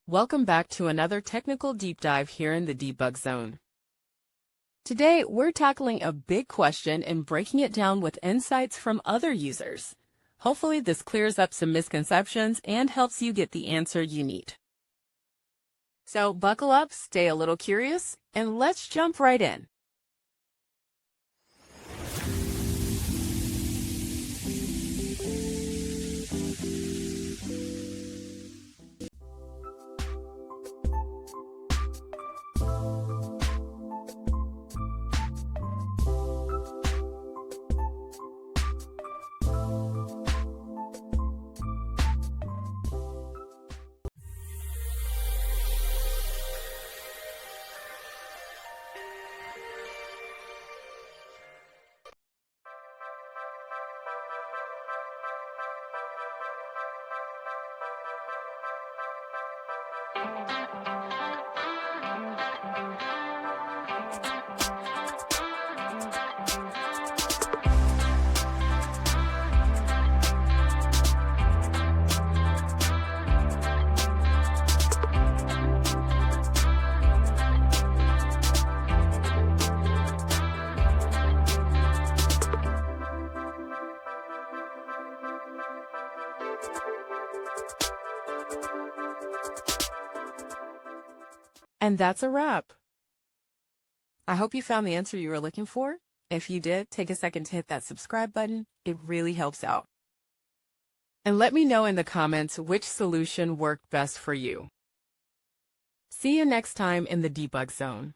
Welcome back to another technical deep dive here in the debug zone. Today, we're tackling a big question and breaking it down with insights from other users. Hopefully, this clears up some misconceptions and helps you get the answer you need. So buckle up, stay a little curious, and let's jump right in. And that's a wrap. I hope you found the answer you were looking for. If you did, take a second to hit that subscribe button. It really helps out. And let me know in the comments which solution worked best for you. See you next time in the debug zone.